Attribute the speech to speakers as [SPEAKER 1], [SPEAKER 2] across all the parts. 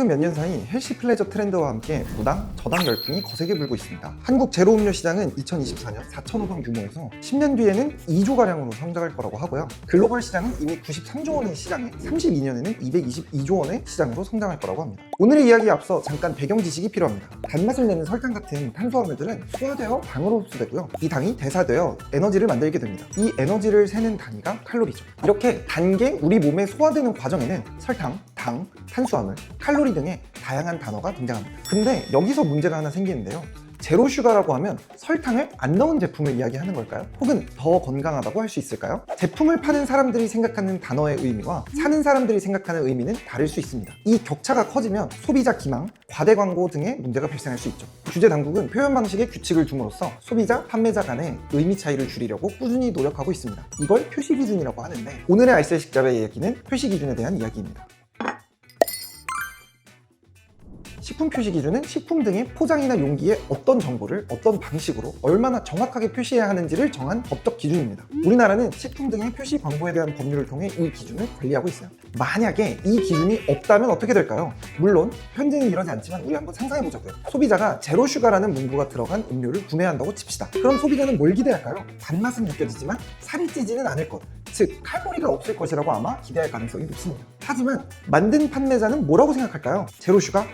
[SPEAKER 1] 최근 몇 년 사이 헬시 플레저 트렌드와 함께 무당, 저당 열풍이 거세게 불고 있습니다. 한국 제로 음료 시장은 2024년 4,500억 규모에서 10년 뒤에는 2조가량으로 성장할 거라고 하고요. 글로벌 시장은 이미 93조 원의 시장에 32년에는 222조 원의 시장으로 성장할 거라고 합니다. 오늘의 이야기에 앞서 잠깐 배경 지식이 필요합니다. 단맛을 내는 설탕 같은 탄수화물들은 소화되어 당으로 흡수되고요. 이 당이 대사되어 에너지를 만들게 됩니다. 이 에너지를 세는 단위가 칼로리죠. 이렇게 단계 우리 몸에 소화되는 과정에는 설탕, 당, 탄수화물, 칼로리 등의 다양한 단어가 등장합니다. 근데 여기서 문제가 하나 생기는데요. 제로 슈가라고 하면 설탕을 안 넣은 제품을 이야기하는 걸까요? 혹은 더 건강하다고 할 수 있을까요? 제품을 파는 사람들이 생각하는 단어의 의미와 사는 사람들이 생각하는 의미는 다를 수 있습니다. 이 격차가 커지면 소비자 기망, 과대 광고 등의 문제가 발생할 수 있죠. 규제 당국은 표현 방식에 규칙을 줌으로써 소비자, 판매자 간의 의미 차이를 줄이려고 꾸준히 노력하고 있습니다. 이걸 표시 기준이라고 하는데 오늘의 알쓸식잡의 이야기는 표시 기준에 대한 이야기입니다. 식품 표시 기준은 식품 등의 포장이나 용기에 어떤 정보를 어떤 방식으로 얼마나 정확하게 표시해야 하는지를 정한 법적 기준입니다. 우리나라는 식품 등의 표시 광고에 대한 법률을 통해 이 기준을 관리하고 있어요. 만약에 이 기준이 없다면 어떻게 될까요? 물론 현재는 이러지 않지만 우리 한번 상상해보자고요. 소비자가 제로 슈가라는 문구가 들어간 음료를 구매한다고 칩시다. 그럼 소비자는 뭘 기대할까요? 단맛은 느껴지지만 살이 찌지는 않을 것, 즉 칼로리가 없을 것이라고 아마 기대할 가능성이 높습니다. 하지만 만든 판매자는 뭐라고 생각할까요? 제로 슈가?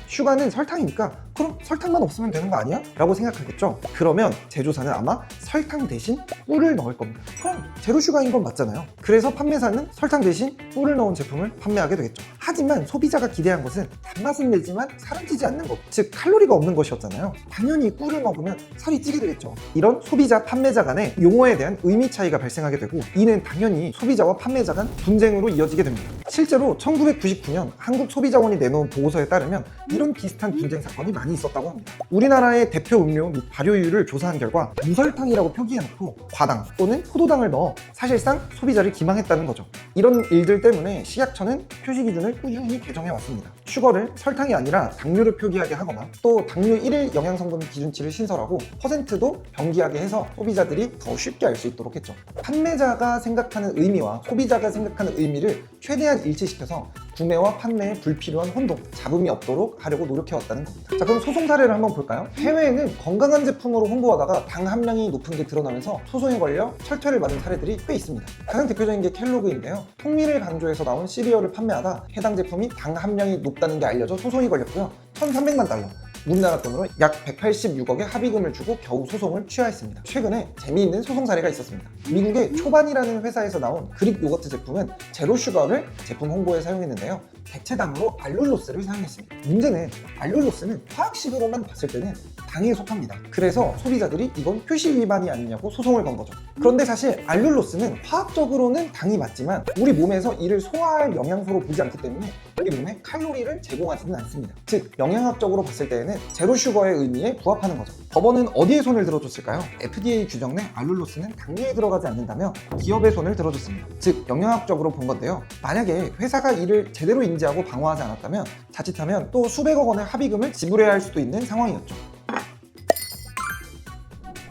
[SPEAKER 1] 슈가는 설탕이니까 그럼 설탕만 없으면 되는 거 아니야? 라고 생각하겠죠. 그러면 제조사는 아마 설탕 대신 꿀을 넣을 겁니다. 그럼 제로 슈가인 건 맞잖아요. 그래서 판매사는 설탕 대신 꿀을 넣은 제품을 판매하게 되겠죠. 하지만 소비자가 기대한 것은 단맛은 내지만 살은 찌지 않는 것, 즉 칼로리가 없는 것이었잖아요. 당연히 꿀을 먹으면 살이 찌게 되겠죠. 이런 소비자, 판매자 간의 용어에 대한 의미 차이가 발생하게 되고 이는 당연히 소비자와 판매자 간 분쟁으로 이어지게 됩니다. 실제로 1999년 한국소비자원이 내놓은 보고서에 따르면 이런 비슷한 분쟁 사건이 많이 있었다고 합니다. 우리나라의 대표 음료 및 발효유를 조사한 결과 무설탕이라고 표기해놓고 과당 또는 포도당을 넣어 사실상 소비자를 기망했다는 거죠. 이런 일들 때문에 식약처는 표시 기준을 꾸준히 개정해왔습니다. 슈거를 설탕이 아니라 당류를 표기하게 하거나 또 당류 1일 영양성분 기준치를 신설하고 퍼센트도 병기하게 해서 소비자들이 더 쉽게 알 수 있도록 했죠. 판매자가 생각하는 의미와 소비자가 생각하는 의미를 최대한 일치시켜서 구매와 판매에 불필요한 혼동, 잡음이 없도록 하려고 노력해왔다는 겁니다. 자, 그럼 소송 사례를 한번 볼까요? 해외에는 건강한 제품으로 홍보하다가 당 함량이 높은 게 드러나면서 소송에 걸려 철퇴를 받은 사례들이 꽤 있습니다. 가장 대표적인 게 켈로그인데요. 통밀을 강조해서 나온 시리얼을 판매하다 해당 제품이 당 함량이 높다는 게 알려져 소송이 걸렸고요. 1,300만 달러. 우리나라 돈으로 약 186억의 합의금을 주고 겨우 소송을 취하했습니다. 최근에 재미있는 소송 사례가 있었습니다. 미국의 초반이라는 회사에서 나온 그릭 요거트 제품은 제로 슈거를 제품 홍보에 사용했는데요. 대체당으로 알룰로스를 사용했습니다. 문제는 알룰로스는 화학식으로만 봤을 때는 당에 속합니다. 그래서 소비자들이 이건 표시 위반이 아니냐고 소송을 건 거죠. 그런데 사실 알룰로스는 화학적으로는 당이 맞지만 우리 몸에서 이를 소화할 영양소로 보지 않기 때문에 우리 몸에 칼로리를 제공하지는 않습니다. 즉 영양학적으로 봤을 때에는 제로 슈거의 의미에 부합하는 거죠. 법원은 어디에 손을 들어줬을까요? FDA 규정 내 알룰로스는 당류에 들어가지 않는다며 기업의 손을 들어줬습니다. 즉 영양학적으로 본 건데요. 만약에 회사가 이를 제대로 인지하고 방어하지 않았다면 자칫하면 또 수백억 원의 합의금을 지불해야 할 수도 있는 상황이었죠.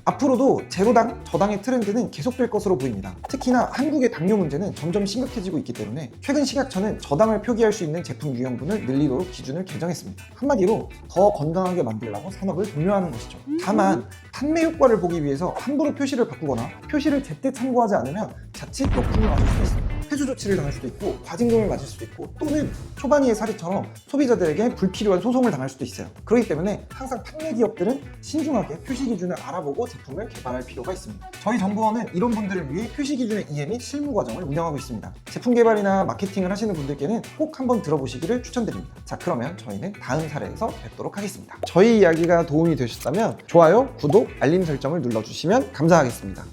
[SPEAKER 1] 앞으로도 제로당, 저당의 트렌드는 계속될 것으로 보입니다. 특히나 한국의 당뇨 문제는 점점 심각해지고 있기 때문에 최근 식약처는 저당을 표기할 수 있는 제품 유형분을 늘리도록 기준을 개정했습니다. 한마디로 더 건강하게 만들려고 산업을 독려하는 것이죠. 다만 판매 효과를 보기 위해서 함부로 표시를 바꾸거나 표시를 제때 참고하지 않으면 자칫 역풍을 맞을 수도 있습니다. 회수 조치를 당할 수도 있고 과징금을 맞을 수도 있고 또는 초반이의 사례처럼 소비자들에게 불필요한 소송을 당할 수도 있어요. 그렇기 때문에 항상 판매 기업들은 신중하게 표시 기준을 알아보고 제품을 개발할 필요가 있습니다. 저희 정보원은 이런 분들을 위해 표시 기준의 이해 및 실무 과정을 운영하고 있습니다. 제품 개발이나 마케팅을 하시는 분들께는 꼭 한번 들어보시기를 추천드립니다. 자, 그러면 저희는 다음 사례에서 뵙도록 하겠습니다. 저희 이야기가 도움이 되셨다면 좋아요, 구독, 알림 설정을 눌러주시면 감사하겠습니다.